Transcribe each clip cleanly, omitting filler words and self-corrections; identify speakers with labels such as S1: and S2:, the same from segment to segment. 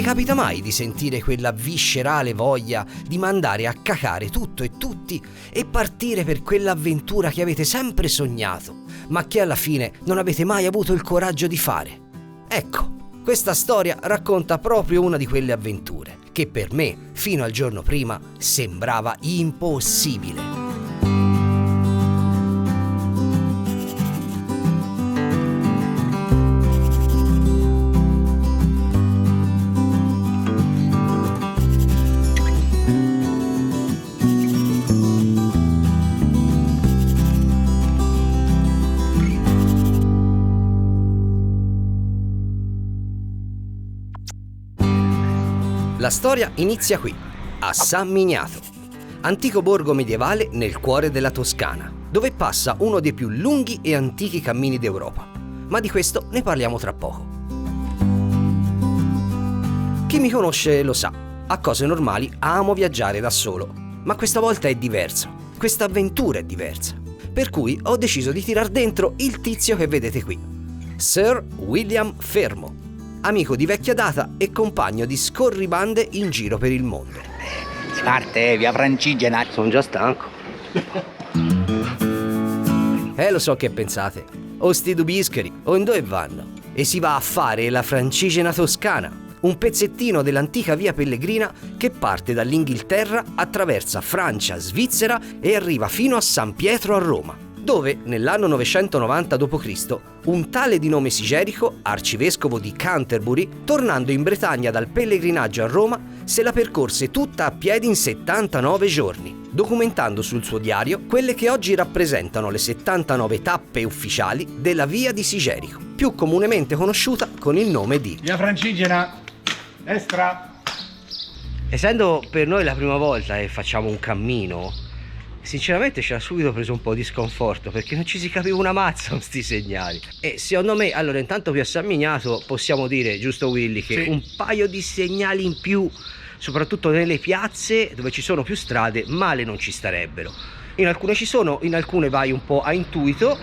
S1: Vi capita mai di sentire quella viscerale voglia di mandare a cacare tutto e tutti e partire per quell'avventura che avete sempre sognato, ma che alla fine non avete mai avuto il coraggio di fare? Ecco, questa storia racconta proprio una di quelle avventure che per me, fino al giorno prima, sembrava impossibile. La storia inizia qui, a San Miniato, antico borgo medievale nel cuore della Toscana, dove passa uno dei più lunghi e antichi cammini d'Europa. Ma di questo ne parliamo tra poco. Chi mi conosce lo sa, a cose normali amo viaggiare da solo, ma questa volta è diverso, questa avventura è diversa. Per cui ho deciso di tirar dentro il tizio che vedete qui, Sir William Fermo, amico di vecchia data e compagno di scorribande in giro per il mondo.
S2: Si parte, via Francigena.
S1: Sono già stanco. Lo so che pensate. O sti due bischeri, o in dove vanno? E si va a fare la Francigena toscana, un pezzettino dell'antica via Pellegrina che parte dall'Inghilterra, attraversa Francia, Svizzera e arriva fino a San Pietro a Roma, dove nell'anno 990 d.C. un tale di nome Sigerico, arcivescovo di Canterbury, tornando in Bretagna dal pellegrinaggio a Roma, se la percorse tutta a piedi in 79 giorni, documentando sul suo diario quelle che oggi rappresentano le 79 tappe ufficiali della via di Sigerico, più comunemente conosciuta con il nome di
S3: via Francigena, destra.
S1: Essendo per noi la prima volta che facciamo un cammino, sinceramente ci ha subito preso un po' di sconforto perché non ci si capiva una mazza con sti segnali. E secondo me, allora, intanto qui a San Miniato possiamo dire, giusto Willy, che
S3: sì,
S1: un paio di segnali in più, soprattutto nelle piazze dove ci sono più strade, male non ci starebbero. In alcune ci sono, in alcune vai un po' a intuito,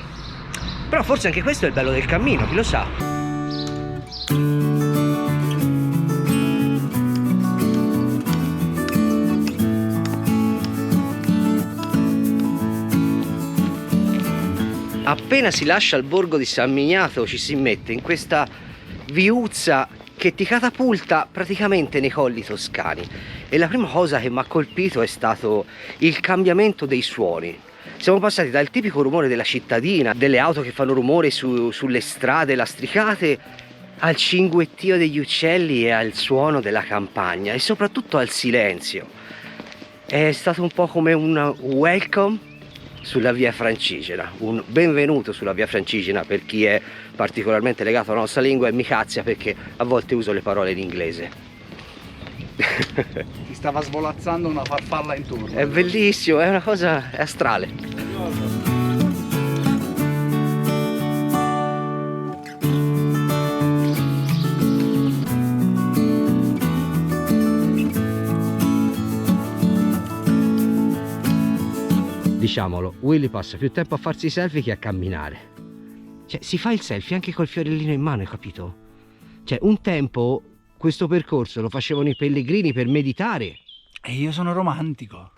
S1: però forse anche questo è il bello del cammino, chi lo sa. Appena si lascia il borgo di San Miniato ci si mette in questa viuzza che ti catapulta praticamente nei colli toscani, e la prima cosa che mi ha colpito è stato il cambiamento dei suoni. Siamo passati dal tipico rumore della cittadina, delle auto che fanno rumore sulle strade lastricate, al cinguettio degli uccelli e al suono della campagna e soprattutto al silenzio. È stato un po' come un welcome sulla via Francigena, un benvenuto sulla via Francigena per chi è particolarmente legato alla nostra lingua, e mi cazzia perché a volte uso le parole in inglese.
S3: Ti stava svolazzando una farfalla intorno.
S1: È bellissimo, è una cosa astrale. Diciamolo, Willy passa più tempo a farsi i selfie che a camminare. Cioè, si fa il selfie anche col fiorellino in mano, hai capito? Cioè, un tempo questo percorso lo facevano i pellegrini per meditare.
S3: E io sono romantico.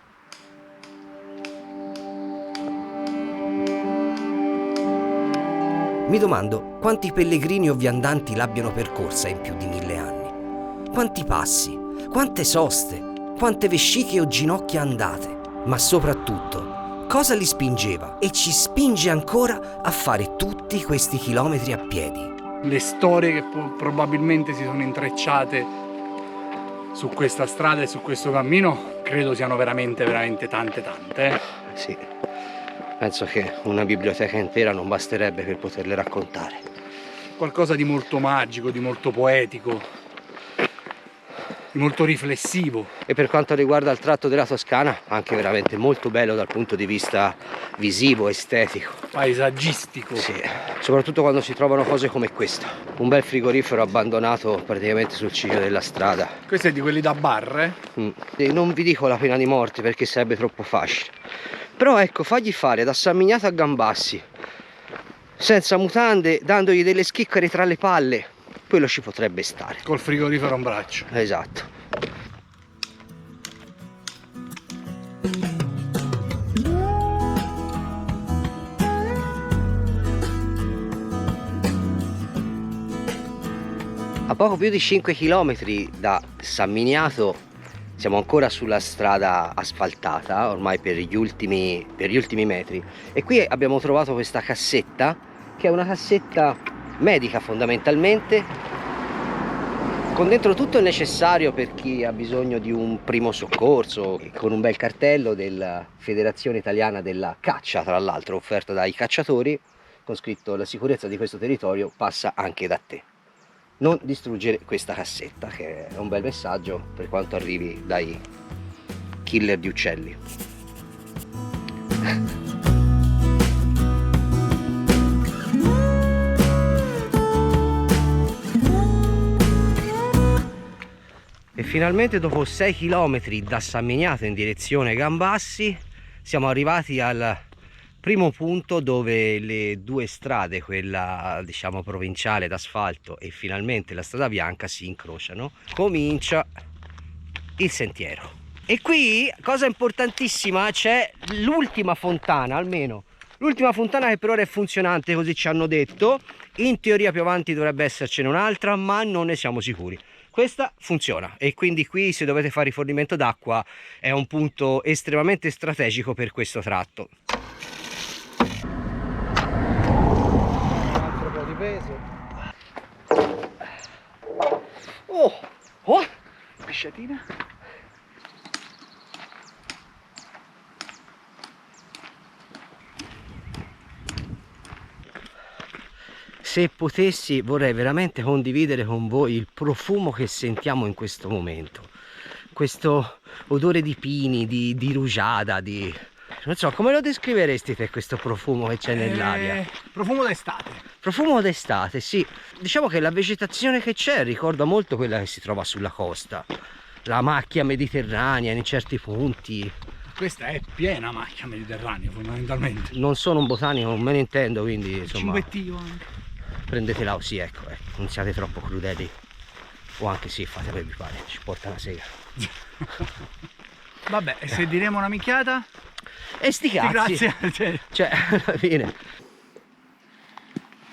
S1: Mi domando quanti pellegrini o viandanti l'abbiano percorsa in più di 1000 anni. Quanti passi, quante soste, quante vesciche o ginocchia andate. Ma soprattutto, cosa li spingeva e ci spinge ancora a fare tutti questi chilometri a piedi?
S3: Le storie che probabilmente si sono intrecciate su questa strada e su questo cammino credo siano veramente tante.
S1: Sì, penso che una biblioteca intera non basterebbe per poterle raccontare.
S3: Qualcosa di molto magico, di molto poetico, di molto riflessivo.
S1: E per quanto riguarda il tratto della Toscana, anche veramente molto bello dal punto di vista visivo, estetico,
S3: paesaggistico.
S1: Sì, soprattutto quando si trovano cose come questa, un bel frigorifero abbandonato praticamente sul ciglio della strada.
S3: Questo è di quelli da bar,
S1: E non vi dico la pena di morte perché sarebbe troppo facile, però ecco, fagli fare da San Miniato a Gambassi senza mutande, dandogli delle schicchere tra le palle, quello ci potrebbe stare.
S3: Col frigorifero a un braccio.
S1: Esatto. A poco più di 5 km da San Miniato siamo ancora sulla strada asfaltata, ormai per gli ultimi metri, e qui abbiamo trovato questa cassetta, che è una cassetta medica fondamentalmente, con dentro tutto il necessario per chi ha bisogno di un primo soccorso, con un bel cartello della Federazione Italiana della Caccia, tra l'altro offerto dai cacciatori, con scritto: la sicurezza di questo territorio passa anche da te. Non distruggere questa cassetta, che è un bel messaggio per quanto arrivi dai killer di uccelli. E finalmente, dopo 6 km da San Miniato in direzione Gambassi, siamo arrivati al primo punto dove le due strade, quella diciamo provinciale d'asfalto e finalmente la strada bianca, si incrociano. Comincia il sentiero. E qui, cosa importantissima, c'è l'ultima fontana, almeno l'ultima fontana, che per ora è funzionante, così ci hanno detto. In teoria più avanti dovrebbe essercene un'altra, ma non ne siamo sicuri. Questa funziona, e quindi qui, se dovete fare rifornimento d'acqua, è un punto estremamente strategico per questo tratto. Peso. Oh,
S3: Pisciatina.
S1: se potessi vorrei veramente condividere con voi il profumo che sentiamo in questo momento, questo odore di pini, di rugiada, non so, come lo descriveresti te questo profumo che c'è nell'aria?
S3: Profumo d'estate.
S1: Profumo d'estate, sì. Diciamo che la vegetazione che c'è ricorda molto quella che si trova sulla costa. La macchia mediterranea in certi punti.
S3: Questa è piena macchia mediterranea, fondamentalmente.
S1: Non sono un botanico, non me ne intendo, quindi insomma...
S3: Cinguettio anche.
S1: Prendetela così, ecco, non siate troppo crudeli. O anche sì, fate come vi pare, ci porta una sega.
S3: Vabbè, se diremo una minchiata...
S1: E sti cazzi!
S3: Grazie!
S1: Cioè, alla fine...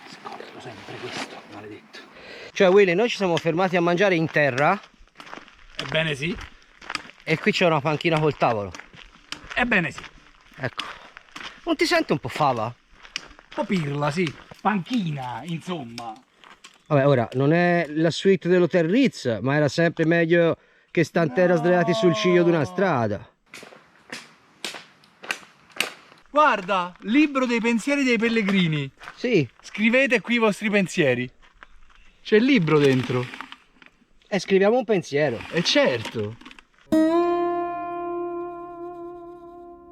S3: Scopro sempre questo, maledetto.
S1: Cioè, Willy, noi ci siamo fermati a mangiare in terra.
S3: Ebbene sì.
S1: E qui c'è una panchina col tavolo.
S3: Ebbene sì.
S1: Ecco. Non ti senti un po' fava?
S3: Un po' pirla, sì. Panchina, insomma.
S1: Vabbè, ora, non è la suite dell'Hotel Ritz, ma era sempre meglio che stan terra sdraiati sul ciglio di una strada.
S3: Guarda, libro dei pensieri dei pellegrini.
S1: Sì.
S3: Scrivete qui i vostri pensieri. C'è il libro dentro.
S1: E scriviamo un pensiero.
S3: E certo.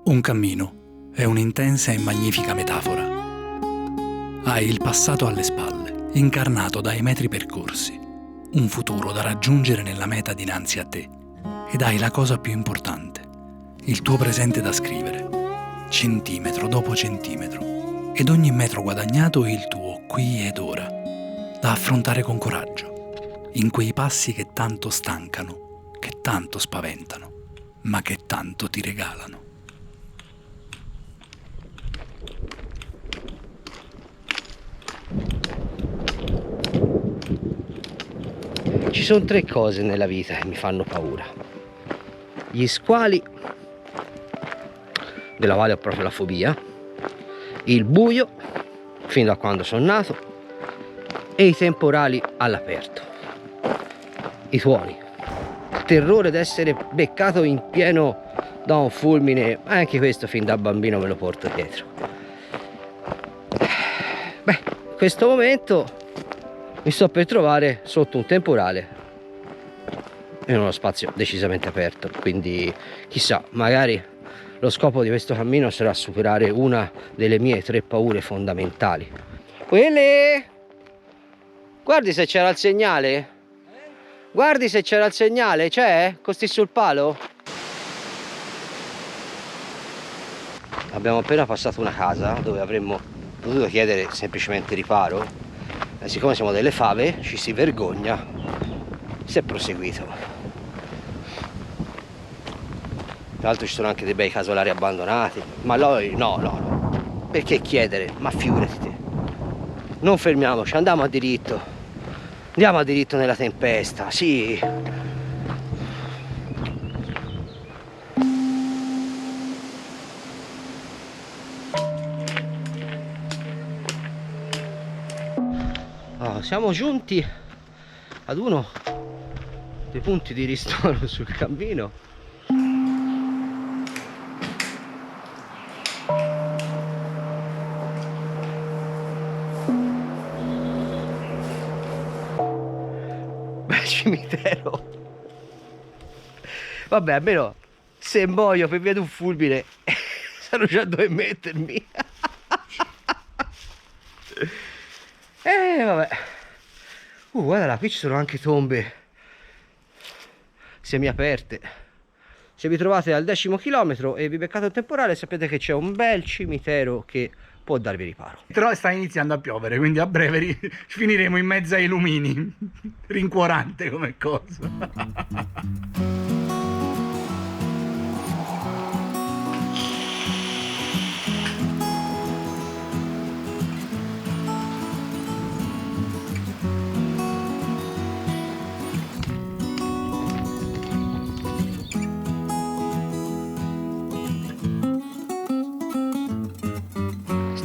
S4: Un cammino è un'intensa e magnifica metafora. Hai il passato alle spalle, incarnato dai metri percorsi, un futuro da raggiungere nella meta dinanzi a te, ed hai la cosa più importante, il tuo presente da scrivere, centimetro dopo centimetro, ed ogni metro guadagnato è il tuo qui ed ora, da affrontare con coraggio, in quei passi che tanto stancano, che tanto spaventano, ma che tanto ti regalano.
S1: Ci sono 3 cose nella vita che mi fanno paura: gli squali, della quale ho proprio la fobia, il buio, fin da quando sono nato, e i temporali all'aperto, i tuoni, il terrore d'essere beccato in pieno da un fulmine. Anche questo fin da bambino me lo porto dietro. Beh, in questo momento mi sto per trovare sotto un temporale in uno spazio decisamente aperto, quindi chissà, magari lo scopo di questo cammino sarà superare una delle mie 3 paure fondamentali. Willy, guardi se c'era il segnale. Guardi se c'era il segnale, c'è? Costi sul palo? Abbiamo appena passato una casa dove avremmo potuto chiedere semplicemente riparo. E siccome siamo delle fave, ci si vergogna, si è proseguito. Tra l'altro ci sono anche dei bei casolari abbandonati, ma noi no. Perché chiedere? Ma figurati te. Non fermiamoci, andiamo a diritto. Andiamo a diritto nella tempesta, sì. Oh, siamo giunti ad uno dei punti di ristoro sul cammino. Bel cimitero. Vabbè, almeno se muoio per via di un fulmine sarò già dove mettermi. Vabbè. Guarda là, qui ci sono anche tombe semiaperte. Se vi trovate al 10° chilometro e vi beccate un temporale, sapete che c'è un bel cimitero che può darvi riparo.
S3: Però sta iniziando a piovere, quindi a breve finiremo in mezzo ai lumini. Rincuorante come cosa.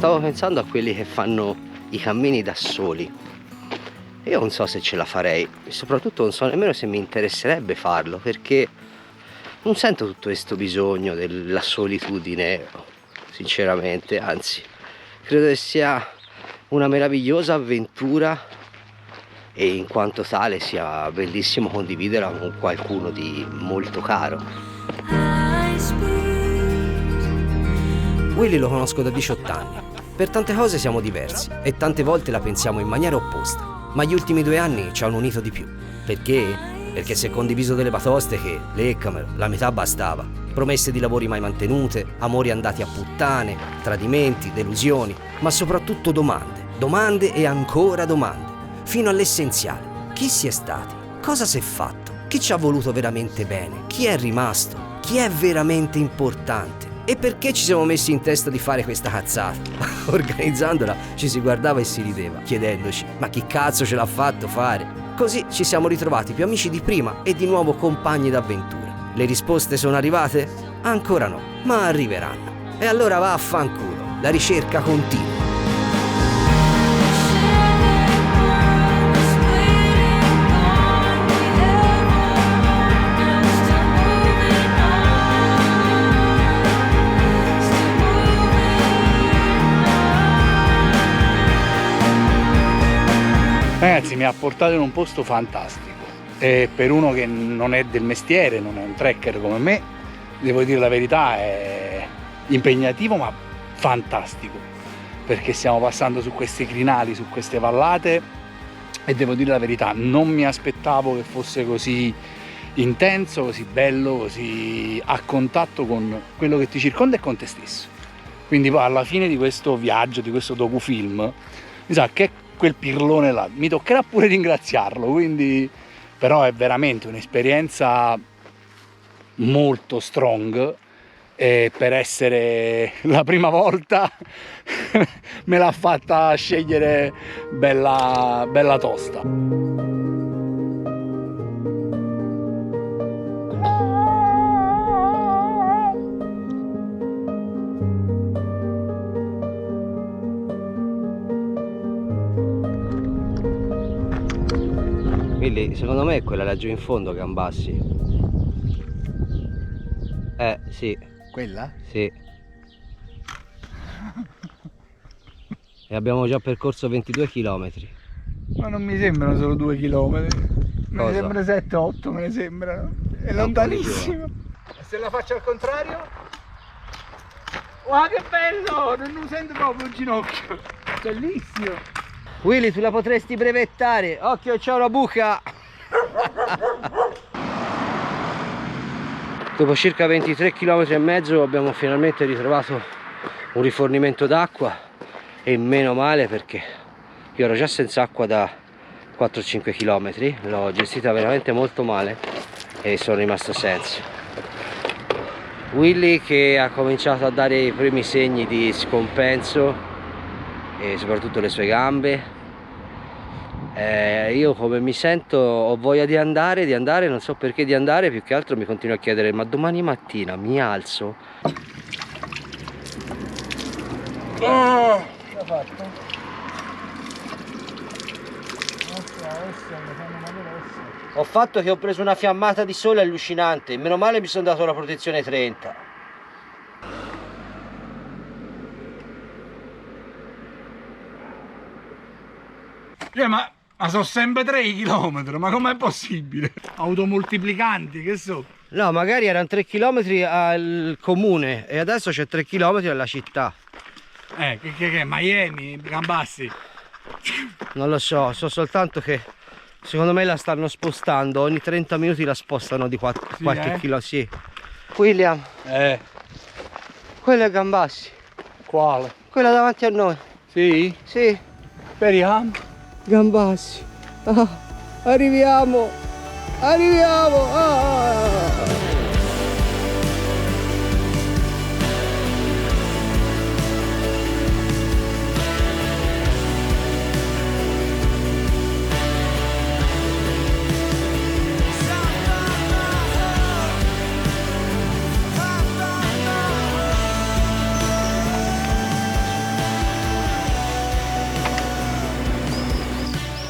S1: Stavo pensando a quelli che fanno i cammini da soli. Io non so se ce la farei e soprattutto non so nemmeno se mi interesserebbe farlo, perché non sento tutto questo bisogno della solitudine, sinceramente, anzi credo che sia una meravigliosa avventura e in quanto tale sia bellissimo condividerla con qualcuno di molto caro. Willy lo conosco da 18 anni. Per tante cose siamo diversi e tante volte la pensiamo in maniera opposta, ma gli ultimi 2 anni ci hanno unito di più. Perché? Perché si è condiviso delle batoste che, leccamelo, la metà bastava. Promesse di lavori mai mantenute, amori andati a puttane, tradimenti, delusioni, ma soprattutto domande e ancora domande, fino all'essenziale. Chi si è stati? Cosa si è fatto? Chi ci ha voluto veramente bene? Chi è rimasto? Chi è veramente importante? E perché ci siamo messi in testa di fare questa cazzata? Organizzandola ci si guardava e si rideva, chiedendoci: ma chi cazzo ce l'ha fatto fare? Così ci siamo ritrovati più amici di prima e di nuovo compagni d'avventura. Le risposte sono arrivate? Ancora no, ma arriveranno. E allora va a fanculo, la ricerca continua.
S3: Ragazzi, mi ha portato in un posto fantastico e per uno che non è del mestiere, non è un trekker come me, devo dire la verità, è impegnativo ma fantastico, perché stiamo passando su questi crinali, su queste vallate e devo dire la verità, non mi aspettavo che fosse così intenso, così bello, così a contatto con quello che ti circonda e con te stesso. Quindi poi alla fine di questo viaggio, di questo docufilm, mi sa che quel pirlone là mi toccherà pure ringraziarlo, quindi però è veramente un'esperienza molto strong e per essere la prima volta me l'ha fatta scegliere bella tosta.
S1: Quindi secondo me è quella laggiù in fondo, Gambassi. Sì.
S2: Quella?
S1: Sì. E abbiamo già percorso 22 chilometri.
S3: Ma non mi sembrano solo 2 chilometri, me ne
S1: Cosa?
S3: sembrano 7-8, me ne sembrano. È lontanissimo. E se la faccio al contrario? Wow, che bello! Non sento proprio il ginocchio. Bellissimo.
S1: Willy, tu la potresti brevettare. Occhio, c'è una buca. Dopo circa 23 km e mezzo abbiamo finalmente ritrovato un rifornimento d'acqua, e meno male, perché Io ero già senza acqua da 4-5 km, l'ho gestita veramente molto male e sono rimasto senza. Willy che ha cominciato a dare i primi segni di scompenso e soprattutto le sue gambe. Io come mi sento ho voglia di andare, non so perché di andare, più che altro mi continuo a chiedere ma domani mattina mi alzo. Ho fatto che ho preso una fiammata di sole allucinante, meno male mi sono dato la protezione 30.
S3: Ma sono sempre 3 km, ma com'è possibile? Automoltiplicanti, che so?
S1: No, magari erano 3 km al comune e adesso c'è 3 km alla città.
S3: Che Miami, Gambassi?
S1: Non lo so soltanto che secondo me la stanno spostando, ogni 30 minuti la spostano di qualche chilo, sì. William, quello è Gambassi.
S3: Quale?
S1: Quella davanti a noi.
S3: Sì?
S1: Sì.
S3: Speriamo.
S1: Gambassi. Ah, arriviamo. Arriviamo. Ah.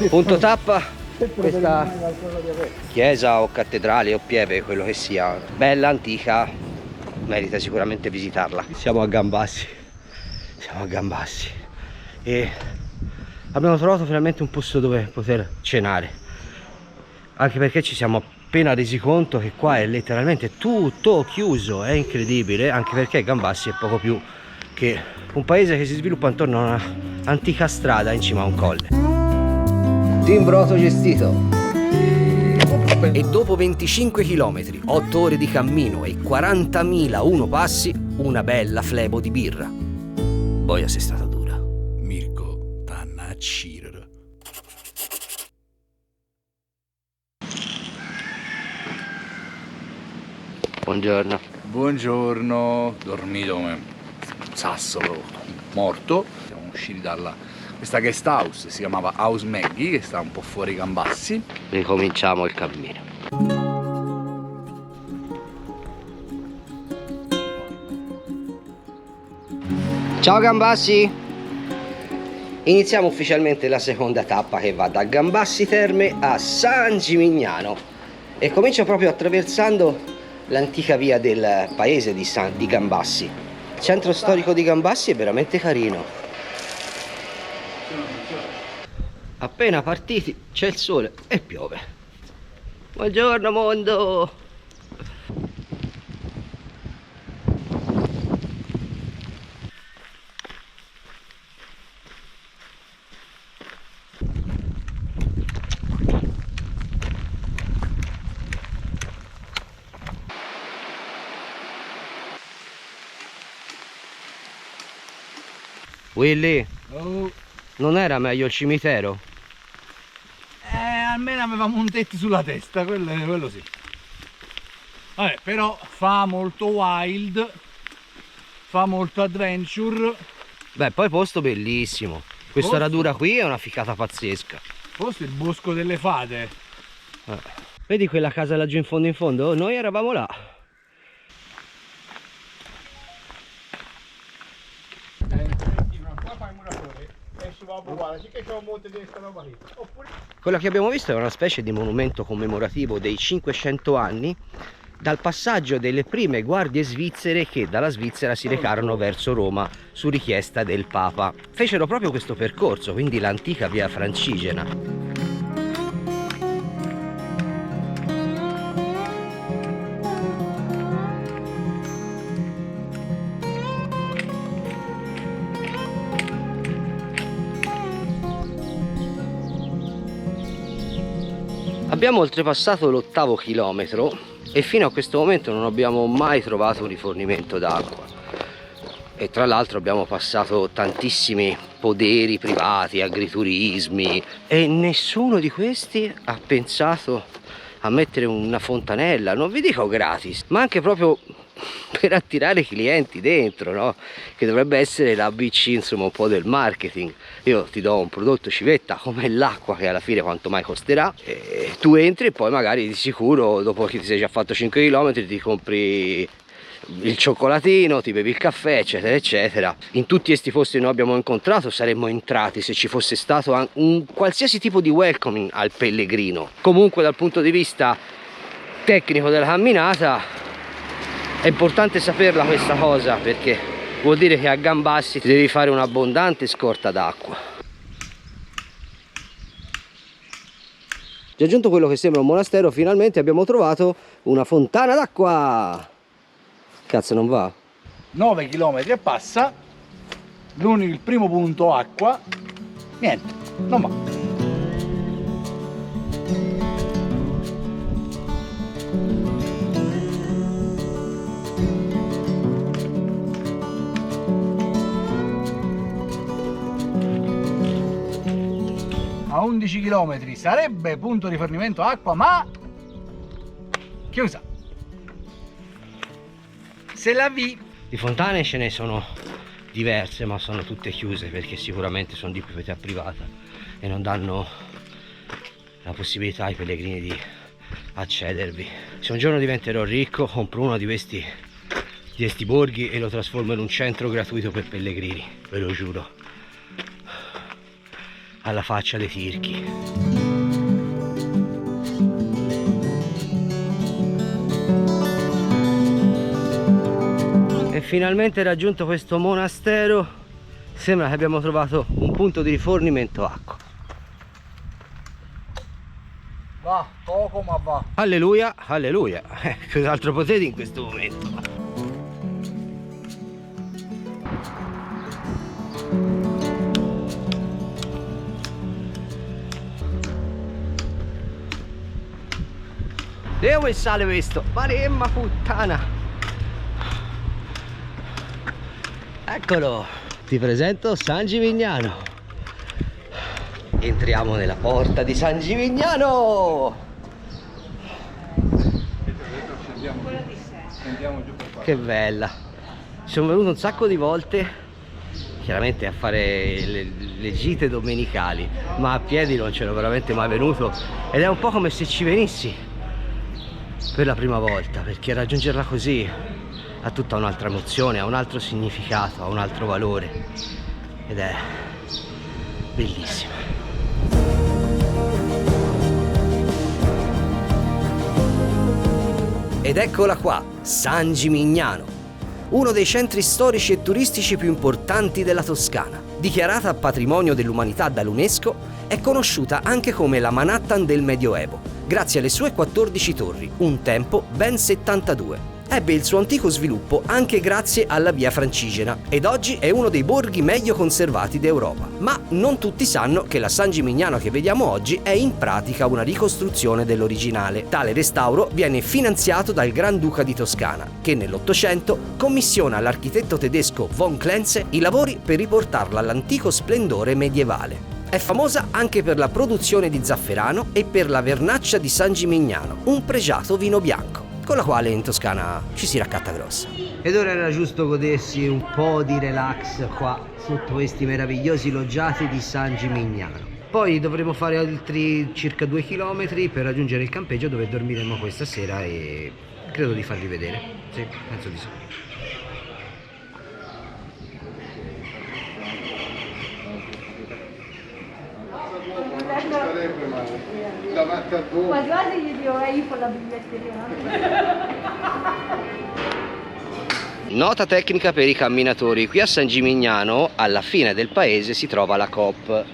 S1: Punto tappa, questa chiesa o cattedrale o pieve, quello che sia, bella, antica, merita sicuramente visitarla. Siamo a Gambassi e abbiamo trovato finalmente un posto dove poter cenare, anche perché ci siamo appena resi conto che qua è letteralmente tutto chiuso, è incredibile, anche perché Gambassi è poco più che un paese che si sviluppa intorno a una antica strada in cima a un colle. Timbro autogestito. E dopo 25 km, 8 ore di cammino e 40.001 passi, una bella flebo di birra. Boia sei stata dura.
S4: Mirko Tanna a Cirro.
S1: Buongiorno.
S3: Buongiorno, dormito come un sasso, morto. Siamo usciti dalla questa guest house, si chiamava House Maggie, che sta un po' fuori Gambassi.
S1: Ricominciamo il cammino. Ciao Gambassi! Iniziamo ufficialmente la seconda tappa che va da Gambassi Terme a San Gimignano e comincio proprio attraversando l'antica via del paese di Gambassi. Il centro storico di Gambassi è veramente carino. Appena partiti c'è il sole e piove. Buongiorno mondo! Willy, non era meglio il cimitero?
S3: Almeno avevamo un tetto sulla testa, quello sì. Vabbè, però fa molto wild, fa molto adventure.
S1: Beh, poi posto bellissimo. Questa radura qui è una ficata pazzesca.
S3: Forse il bosco delle fate.
S1: Vedi quella casa laggiù in fondo in fondo? Noi eravamo là. Quello che abbiamo visto è una specie di monumento commemorativo dei 500 anni dal passaggio delle prime guardie svizzere che dalla Svizzera si recarono verso Roma su richiesta del Papa. Fecero proprio questo percorso, quindi l'antica via Francigena. Abbiamo oltrepassato l'8° chilometro e fino a questo momento non abbiamo mai trovato un rifornimento d'acqua. e tra l'altro abbiamo passato tantissimi poderi privati, agriturismi, e nessuno di questi ha pensato a mettere una fontanella, non vi dico gratis, ma anche proprio per attirare i clienti dentro, no? Che dovrebbe essere l'ABC, insomma, un po' del marketing. Io ti do un prodotto civetta come l'acqua, che alla fine quanto mai costerà, e tu entri e poi magari di sicuro dopo che ti sei già fatto 5 km ti compri il cioccolatino, ti bevi il caffè, eccetera eccetera. In tutti questi posti che noi abbiamo incontrato saremmo entrati se ci fosse stato un qualsiasi tipo di welcoming al pellegrino. Comunque dal punto di vista tecnico della camminata è importante saperla questa cosa, perché vuol dire che a Gambassi ti devi fare un'abbondante scorta d'acqua. Raggiunto quello che sembra un monastero, finalmente abbiamo trovato una fontana d'acqua. Cazzo, non va?
S3: 9 km e passa, il primo punto acqua, niente, non va. A 11 km sarebbe punto di rifornimento acqua, ma chiusa. Se la vi.
S1: Di fontane ce ne sono diverse, ma sono tutte chiuse perché sicuramente sono di proprietà privata e non danno la possibilità ai pellegrini di accedervi. Se un giorno diventerò ricco, compro uno di questi borghi e lo trasformo in un centro gratuito per pellegrini, ve lo giuro. Alla faccia dei tirchi. E finalmente raggiunto questo monastero, sembra che abbiamo trovato un punto di rifornimento acqua.
S3: Va, poco ma va.
S1: Alleluia, alleluia. Cos'altro potete in questo momento? Dove sale questo? Maremma puttana! Eccolo! Ti presento San Gimignano. Entriamo nella porta di San Gimignano! Che bella! Ci sono venuto un sacco di volte, chiaramente a fare le gite domenicali, ma a piedi non c'ero veramente mai venuto ed è un po' come se ci venissi per la prima volta, perché raggiungerla così ha tutta un'altra emozione, ha un altro significato, ha un altro valore ed è bellissima. Ed eccola qua, San Gimignano, uno dei centri storici e turistici più importanti della Toscana. Dichiarata patrimonio dell'umanità dall'UNESCO, è conosciuta anche come la Manhattan del Medioevo, grazie alle sue 14 torri, un tempo ben 72. Ebbe il suo antico sviluppo anche grazie alla via Francigena ed oggi è uno dei borghi meglio conservati d'Europa. Ma non tutti sanno che la San Gimignano che vediamo oggi è in pratica una ricostruzione dell'originale. Tale restauro viene finanziato dal Granduca di Toscana, che nell'Ottocento commissiona all'architetto tedesco von Klenze i lavori per riportarla all'antico splendore medievale. È famosa anche per la produzione di zafferano e per la vernaccia di San Gimignano, un pregiato vino bianco, con la quale in Toscana ci si raccatta grossa. Ed ora era giusto godersi un po' di relax qua sotto questi meravigliosi loggiati di San Gimignano. Poi dovremo fare altri circa 2 km per raggiungere il campeggio dove dormiremo questa sera e credo di farvi vedere. Sì, penso di sì.
S5: Quasi quasi gli dico io con la biglietteria.
S1: Nota tecnica per i camminatori: qui a San Gimignano alla fine del paese si trova la Coop,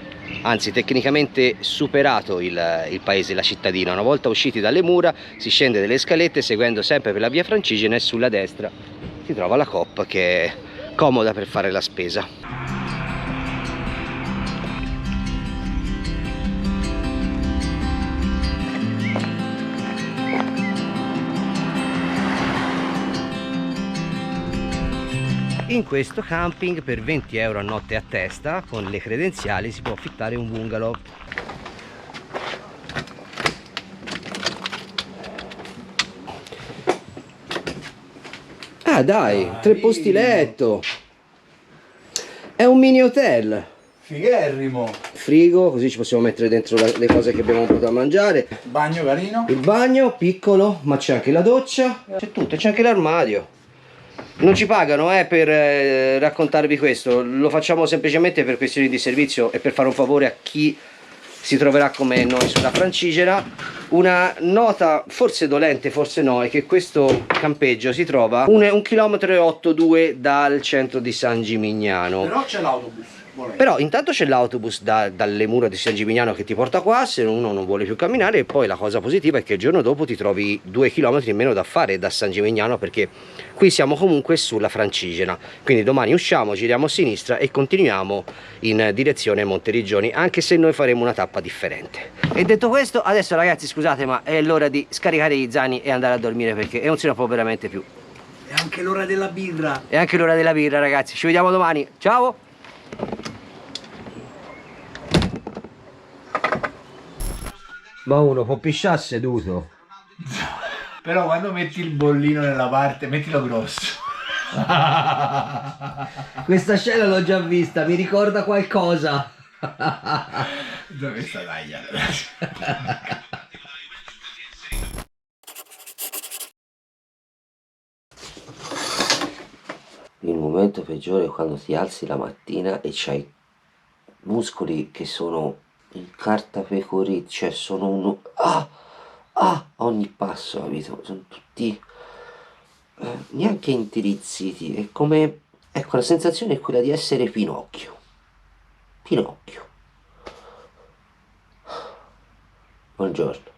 S1: anzi tecnicamente superato il paese, la cittadina. Una volta usciti dalle mura si scende delle scalette seguendo sempre per la via Francigena e sulla destra si trova la Coop, che è comoda per fare la spesa. In questo camping per 20 euro a notte a testa, con le credenziali, si può affittare un bungalow. Ah dai, 3 posti letto. È un mini hotel.
S3: Figherrimo.
S1: Frigo, così ci possiamo mettere dentro le cose che abbiamo voluto mangiare.
S3: Bagno carino.
S1: Il bagno piccolo, ma c'è anche la doccia, c'è tutto, c'è anche l'armadio. Non ci pagano per raccontarvi questo, lo facciamo semplicemente per questioni di servizio e per fare un favore a chi si troverà come noi sulla Francigena. Una nota forse dolente, forse no, è che questo campeggio si trova 1,8 km dal centro di San Gimignano.
S3: Però c'è l'autobus.
S1: Però intanto c'è l'autobus dalle mura di San Gimignano che ti porta qua se uno non vuole più camminare, e poi la cosa positiva è che il giorno dopo ti trovi 2 km in meno da fare da San Gimignano, perché qui siamo comunque sulla Francigena. Quindi domani usciamo, giriamo a sinistra e continuiamo in direzione Monteriggioni, anche se noi faremo una tappa differente. E detto questo, adesso ragazzi scusate, ma è l'ora di scaricare gli zaini e andare a dormire, perché non se ne può veramente più.
S2: È anche l'ora della birra.
S1: È anche l'ora della birra ragazzi, ci vediamo domani, ciao! Ma uno può pisciare seduto.
S2: Però quando metti il bollino nella parte, mettilo grosso.
S1: Questa scena l'ho già vista, mi ricorda qualcosa.
S2: Dove sta taglia?
S1: Il momento peggiore è quando ti alzi la mattina e c'hai muscoli che sono in carta pecorita, cioè sono uno a ogni passo, capito? Sono tutti neanche intirizziti, è come, ecco, la sensazione è quella di essere Pinocchio. Buongiorno.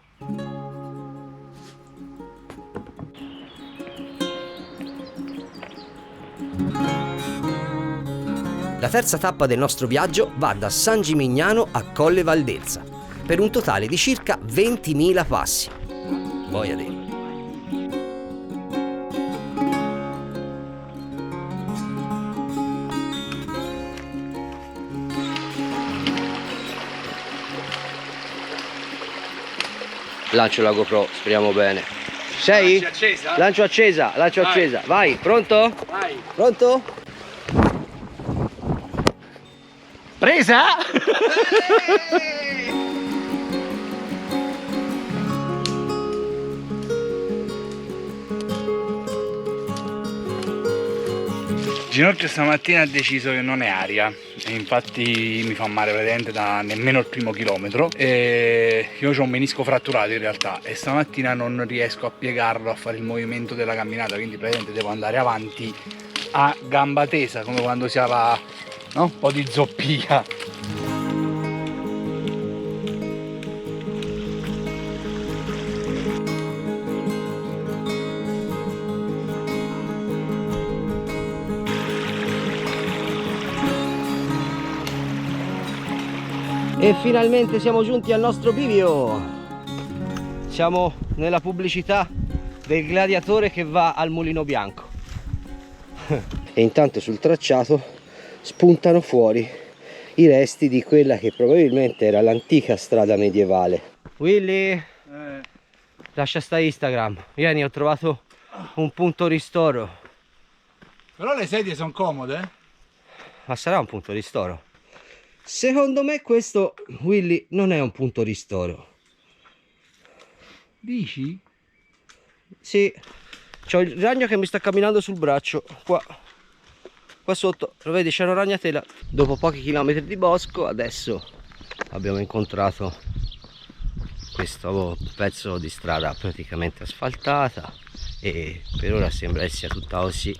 S1: La terza tappa del nostro viaggio va da San Gimignano a Colle Valdelsa, per un totale di circa 20.000 passi. Boia dentro. Lancio la GoPro, speriamo bene. Sei? Lancio accesa, lancio accesa. Vai, pronto?
S3: Vai.
S1: Pronto?
S3: Presa? Ginocchio stamattina ha deciso che non è aria e infatti mi fa male praticamente da nemmeno il primo chilometro, e io ho un menisco fratturato in realtà e stamattina non riesco a piegarlo, a fare il movimento della camminata, quindi praticamente devo andare avanti a gamba tesa, come quando si ha no? Un po' di zoppia.
S1: E finalmente siamo giunti al nostro bivio. Siamo nella pubblicità del gladiatore che va al Mulino Bianco. E intanto sul tracciato spuntano fuori i resti di quella che probabilmente era l'antica strada medievale. Willy, lascia sta Instagram. Vieni, ho trovato un punto ristoro.
S3: Però le sedie sono comode.
S1: Ma sarà un punto ristoro? Secondo me questo, Willy, non è un punto ristoro.
S3: Dici?
S1: Sì, c'ho il ragno che mi sta camminando sul braccio. Qua sotto, lo vedi, c'è una ragnatela. Dopo pochi chilometri di bosco, adesso abbiamo incontrato questo pezzo di strada praticamente asfaltata e per ora sembra che sia tutta così.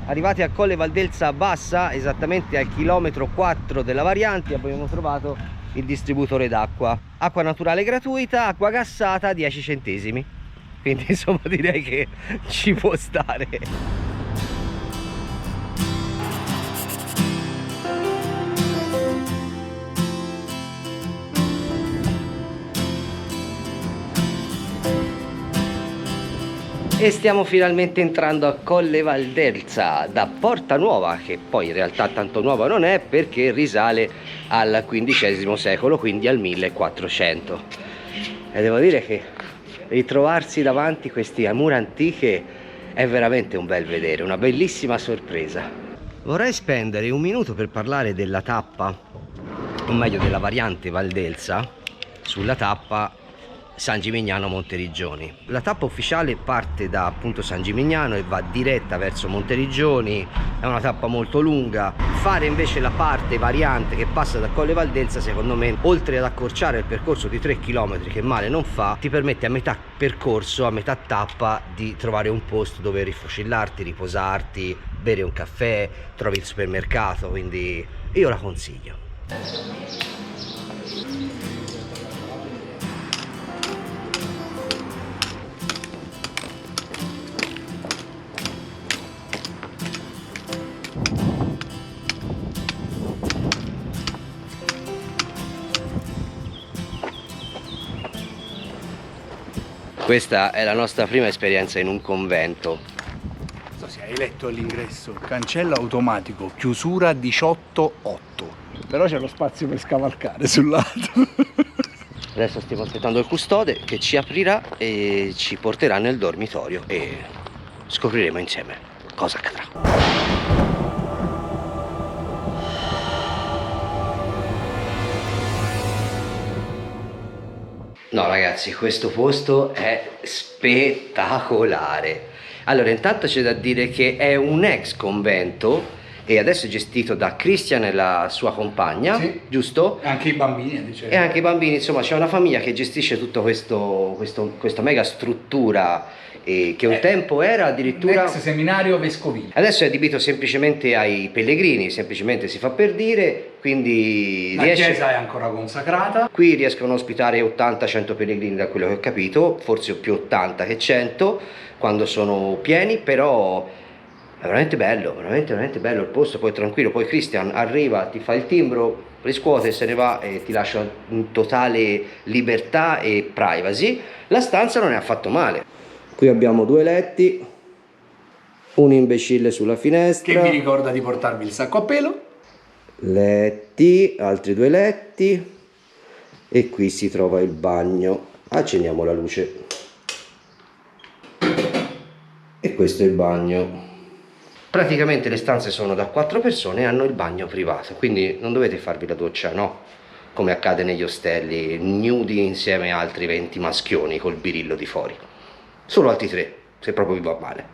S1: Arrivati a Colle Valdelsa Bassa, esattamente al chilometro 4 della variante, abbiamo trovato il distributore d'acqua. Acqua naturale gratuita, acqua gassata 10 centesimi. Quindi insomma direi che ci può stare. E stiamo finalmente entrando a Colle Valdelsa da Porta Nuova, che poi in realtà tanto nuova non è perché risale al XV secolo, quindi al 1400. E devo dire che ritrovarsi davanti queste mura antiche è veramente un bel vedere, una bellissima sorpresa. Vorrei spendere un minuto per parlare della tappa, o meglio della variante Valdelsa, sulla tappa San Gimignano Monteriggioni. La tappa ufficiale parte da appunto San Gimignano e va diretta verso Monteriggioni, è una tappa molto lunga. Fare invece la parte variante che passa da Colle Valdelsa, secondo me, oltre ad accorciare il percorso di 3 km, che male non fa, ti permette a metà percorso, a metà tappa, di trovare un posto dove rifocillarti, riposarti, bere un caffè, trovi il supermercato, quindi io la consiglio. Questa è la nostra prima esperienza in un convento.
S3: Non so se hai letto all'ingresso, cancello automatico, chiusura 18-8. Però c'è lo spazio per scavalcare sul lato.
S1: Adesso stiamo aspettando il custode che ci aprirà e ci porterà nel dormitorio e scopriremo insieme cosa accadrà. No ragazzi, questo posto è spettacolare. Allora, intanto c'è da dire che è un ex convento e adesso è gestito da Christian e la sua compagna,
S3: sì,
S1: giusto?
S3: E anche i bambini, diciamo.
S1: E anche i bambini, insomma c'è una famiglia che gestisce tutta questa mega struttura che un tempo era addirittura
S3: un ex seminario vescovile.
S1: Adesso è adibito semplicemente ai pellegrini, semplicemente si fa per dire, quindi
S3: La chiesa è ancora consacrata.
S1: Qui riescono a ospitare 80-100 pellegrini da quello che ho capito, forse più 80 che 100 quando sono pieni, però è veramente bello, veramente bello il posto, poi tranquillo, poi Christian arriva, ti fa il timbro, riscuote, se ne va e ti lascia in totale libertà e privacy. La stanza non è affatto male. Qui abbiamo 2 letti, un imbecille sulla finestra.
S3: Che mi ricorda di portarvi il sacco a pelo.
S1: Letti, altri 2 letti e qui si trova il bagno. Accendiamo la luce. E questo è il bagno. Praticamente le stanze sono da 4 persone e hanno il bagno privato, quindi non dovete farvi la doccia, no? Come accade negli ostelli, nudi insieme a altri 20 maschioni col birillo di fuori. Solo altri 3, se proprio vi va male.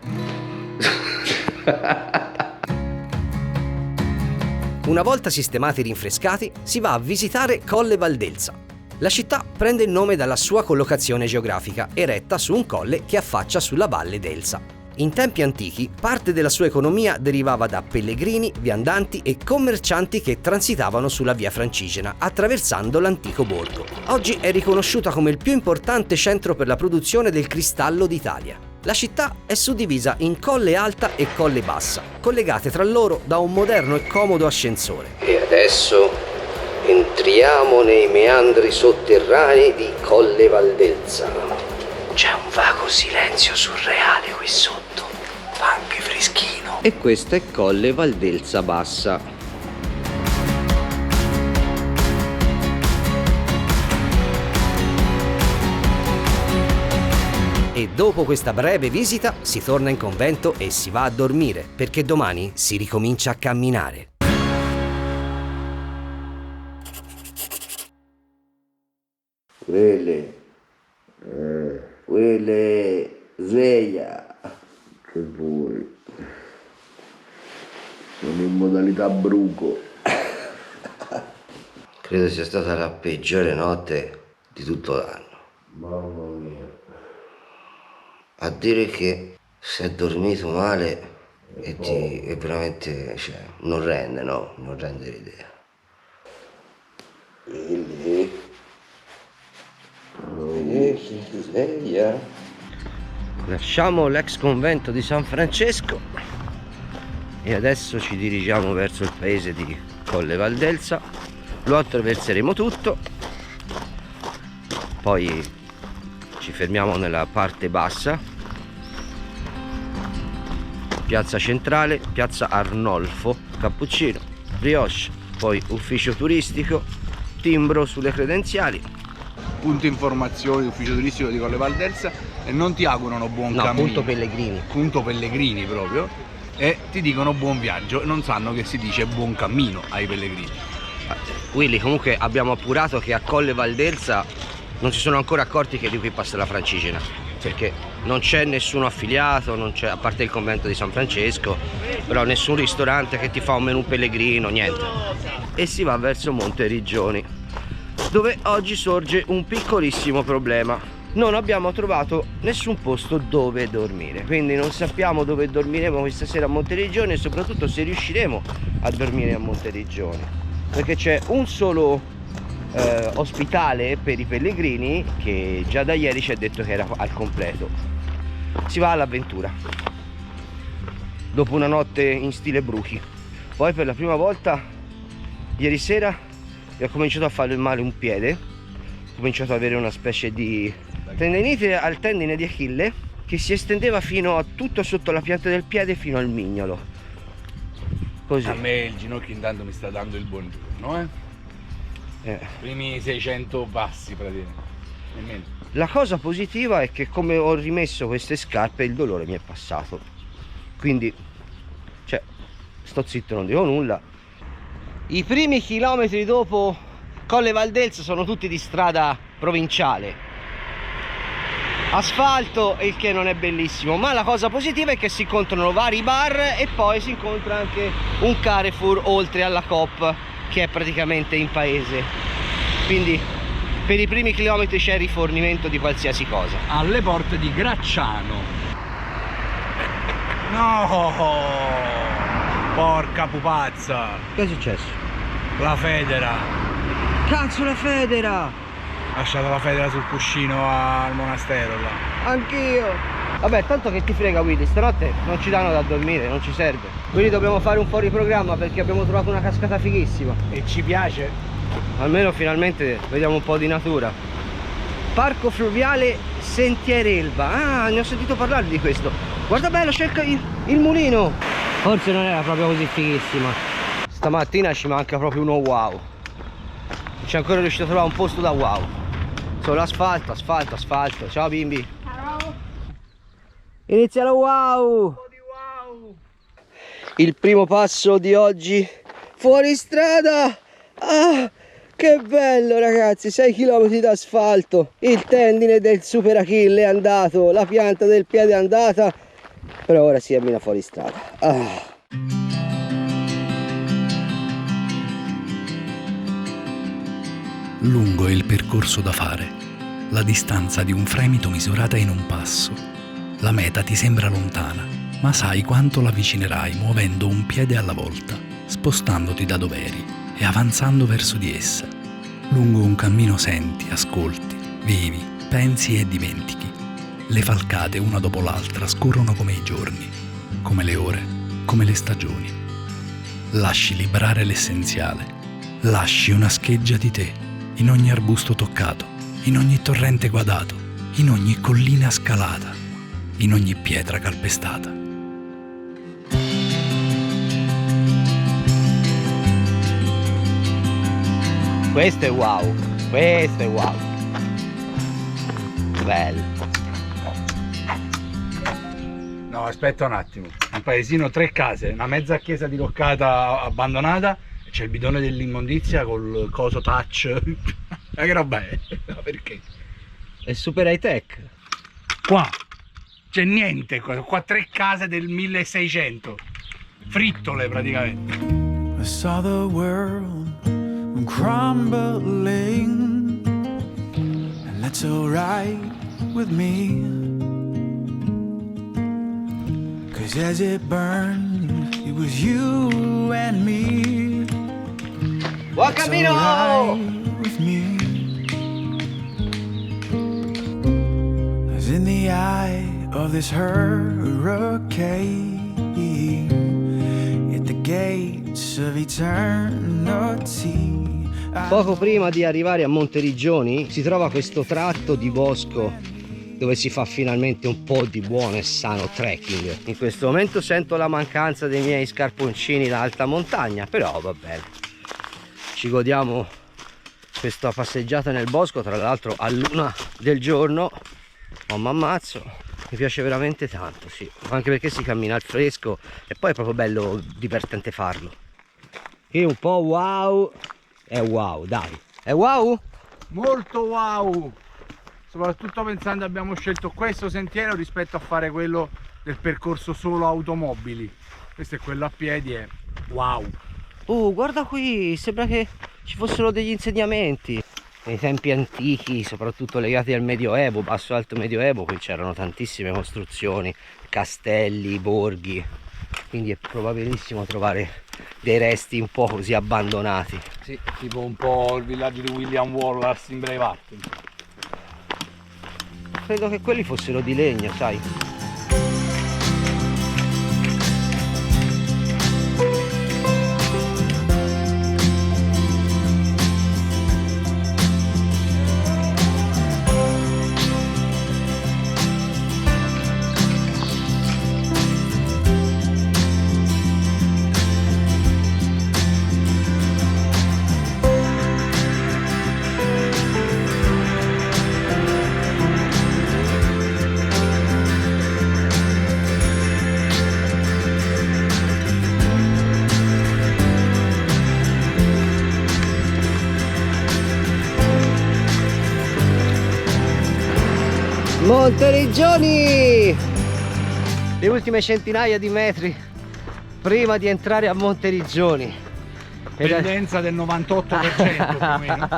S1: Una volta sistemati e rinfrescati, si va a visitare Colle Valdelsa. La città prende il nome dalla sua collocazione geografica, eretta su un colle che affaccia sulla valle d'Elsa. In tempi antichi, parte della sua economia derivava da pellegrini, viandanti e commercianti che transitavano sulla via Francigena, attraversando l'antico borgo. Oggi è riconosciuta come il più importante centro per la produzione del cristallo d'Italia. La città è suddivisa in Colle Alta e Colle Bassa, collegate tra loro da un moderno e comodo ascensore. E adesso entriamo nei meandri sotterranei di Colle Valdelsa. C'è un vago silenzio surreale qui sotto, fa anche freschino. E questa è Colle Valdelsa Bassa. E dopo questa breve visita si torna in convento e si va a dormire, perché domani si ricomincia a camminare. Quelle, sveglia.
S2: Che vuoi? Sono in modalità bruco.
S1: Credo sia stata la peggiore notte di tutto l'anno.
S2: Mamma mia.
S1: A dire che si è dormito male è veramente, cioè, non rende, no? Non rende l'idea. Si sveglia. Lasciamo l'ex convento di San Francesco e adesso ci dirigiamo verso il paese di Colle Valdelsa. Lo attraverseremo tutto, poi ci fermiamo nella parte bassa piazza centrale, piazza Arnolfo, cappuccino, brioche, poi ufficio turistico, timbro sulle credenziali.
S3: Punto informazioni, ufficio turistico di Colle Valdelsa, e non ti augurano buon
S1: No,
S3: cammino.
S1: punto Pellegrini.
S3: Punto Pellegrini proprio, e ti dicono buon viaggio, e non sanno che si dice buon cammino ai pellegrini.
S1: Willy, comunque abbiamo appurato che a Colle Valdelsa non si sono ancora accorti che di qui passa la Francigena, perché non c'è nessuno affiliato, non c'è, a parte il convento di San Francesco, però nessun ristorante che ti fa un menù pellegrino, niente. E si va verso Monteriggioni, dove oggi sorge un piccolissimo problema. Non abbiamo trovato nessun posto dove dormire, quindi non sappiamo dove dormiremo questa sera a Monteriggioni e soprattutto se riusciremo a dormire a Monteriggioni, perché c'è un solo ospitale per i pellegrini che già da ieri ci ha detto che era al completo. Si va all'avventura dopo una notte in stile Bruchi. Poi per la prima volta ieri sera mi ho cominciato a fare male un piede, ho cominciato ad avere una specie di tendinite al tendine di Achille che si estendeva fino a tutto sotto la pianta del piede fino al mignolo, così.
S3: A me il ginocchio intanto mi sta dando il buongiorno, primi 600 passi praticamente, nemmeno.
S1: La cosa positiva è che come ho rimesso queste scarpe il dolore mi è passato, quindi cioè sto zitto, non dico nulla. I primi chilometri dopo Colle Valdelsa sono tutti di strada provinciale, asfalto, il che non è bellissimo, ma la cosa positiva è che si incontrano vari bar e poi si incontra anche un Carrefour oltre alla Coop che è praticamente in paese, quindi per i primi chilometri c'è rifornimento di qualsiasi cosa.
S3: Alle porte di Gracciano. No, porca pupazza,
S1: Che è successo?
S3: la Federa.
S1: Cazzo, la Federa!
S3: Ha lasciato la Federa sul cuscino al monastero là.
S1: Anch'io! Vabbè, tanto che ti frega Willy, stanotte non ci danno da dormire, non ci serve. Quindi dobbiamo fare un fuori programma perché abbiamo trovato una cascata fighissima.
S3: E ci piace.
S1: Almeno finalmente vediamo un po' di natura. Parco fluviale Sentiere Elba. Ah, ne ho sentito parlare di questo. Guarda bello, c'è il mulino. Forse non era proprio così fighissima. Stamattina ci manca proprio uno wow. Non c'è ancora riuscito a trovare un posto da wow. Solo asfalto, asfalto, asfalto. Ciao bimbi.
S5: Ciao.
S1: Inizia lo wow. Il primo passo di oggi fuori strada. Ah, che bello ragazzi, 6 km di asfalto, il tendine del super Achille è andato, la pianta del piede è andata, però ora si cammina fuori strada.
S4: Lungo è il percorso da fare, la distanza di un fremito misurata in un passo. La meta ti sembra lontana, ma sai quanto l'avvicinerai muovendo un piede alla volta, spostandoti da dove eri e avanzando verso di essa. Lungo un cammino senti, ascolti, vivi, pensi e dimentichi. Le falcate una dopo l'altra scorrono come i giorni, come le ore, come le stagioni. Lasci librare l'essenziale, lasci una scheggia di te in ogni arbusto toccato, in ogni torrente guadato, in ogni collina scalata, in ogni pietra calpestata.
S1: Questo è wow, questo è wow. Bello.
S3: No, aspetta un attimo. Un paesino, 3 case, una mezza chiesa diroccata abbandonata, e c'è il bidone dell'immondizia col coso touch. Ma che roba è? Ma perché?
S1: È super high tech.
S3: Qua c'è niente, qua 3 case del 1600. Frittole praticamente.
S6: I saw the world crumbling, and that's alright with me, 'cause as it burned, it was you and me.
S1: Buon
S6: It's
S1: cammino!
S6: alright with me, 'cause in the eye of this hurricane, at the gates of eternity.
S1: Poco prima di arrivare a Monteriggioni si trova questo tratto di bosco dove si fa finalmente un po' di buono e sano trekking. In questo momento sento la mancanza dei miei scarponcini da alta montagna, però va bene, ci godiamo questa passeggiata nel bosco, tra l'altro a luna del giorno. Oh, m'ammazzo, mi piace veramente tanto, sì, anche perché si cammina al fresco e poi è proprio bello, divertente farlo. E un po' wow, è wow, dai, è wow?
S3: Molto wow! Soprattutto pensando abbiamo scelto questo sentiero rispetto a fare quello del percorso solo automobili. Questo è quello a piedi, è wow!
S1: Guarda qui, sembra che ci fossero degli insediamenti. Nei tempi antichi, soprattutto legati al Medioevo, basso alto Medioevo, qui c'erano tantissime costruzioni, castelli, borghi. Quindi è probabilissimo trovare dei resti un po' così abbandonati.
S3: Sì, tipo un po' il villaggio di William Wallace in Braveheart.
S1: Credo che quelli fossero di legno, sai? Monteriggioni! Le ultime centinaia di metri prima di entrare a Monteriggioni.
S3: Pendenza del 98% più o meno.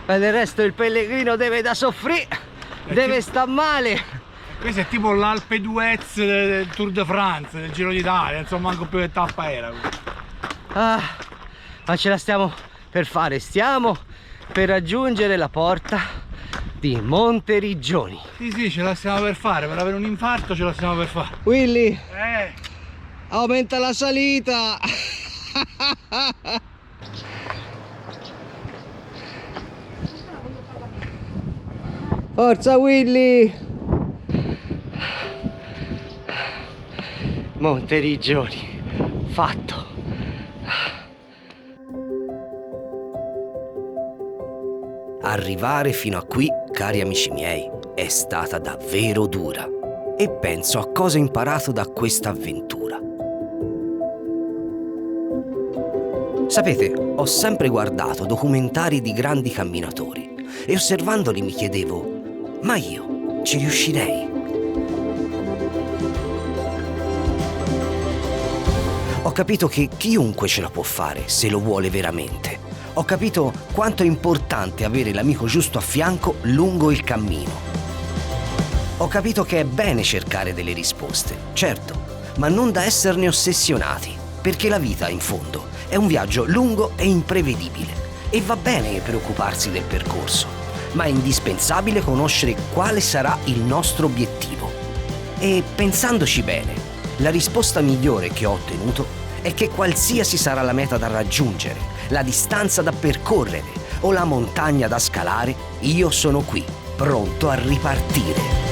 S1: Ma del resto il pellegrino deve da soffrire, deve sta male.
S3: Questo è tipo l'Alpe d'Huez del Tour de France, del Giro d'Italia, insomma anche più che tappa era.
S1: Ma ce la stiamo per fare, stiamo per raggiungere la porta di Monteriggioni.
S3: Sì, ce la stiamo per fare, per avere un infarto ce la stiamo per fare.
S1: Willy, aumenta la salita. Forza Willy. Monteriggioni, fatto. Arrivare fino a qui, cari amici miei, è stata davvero dura e penso a cosa ho imparato da questa avventura. Sapete, ho sempre guardato documentari di grandi camminatori e osservandoli mi chiedevo, ma io ci riuscirei? Ho capito che chiunque ce la può fare se lo vuole veramente. Ho capito quanto è importante avere l'amico giusto a fianco lungo il cammino. Ho capito che è bene cercare delle risposte, certo, ma non da esserne ossessionati, perché la vita, in fondo, è un viaggio lungo e imprevedibile e va bene preoccuparsi del percorso, ma è indispensabile conoscere quale sarà il nostro obiettivo. E pensandoci bene, la risposta migliore che ho ottenuto è che qualsiasi sarà la meta da raggiungere, la distanza da percorrere o la montagna da scalare, io sono qui, pronto a ripartire.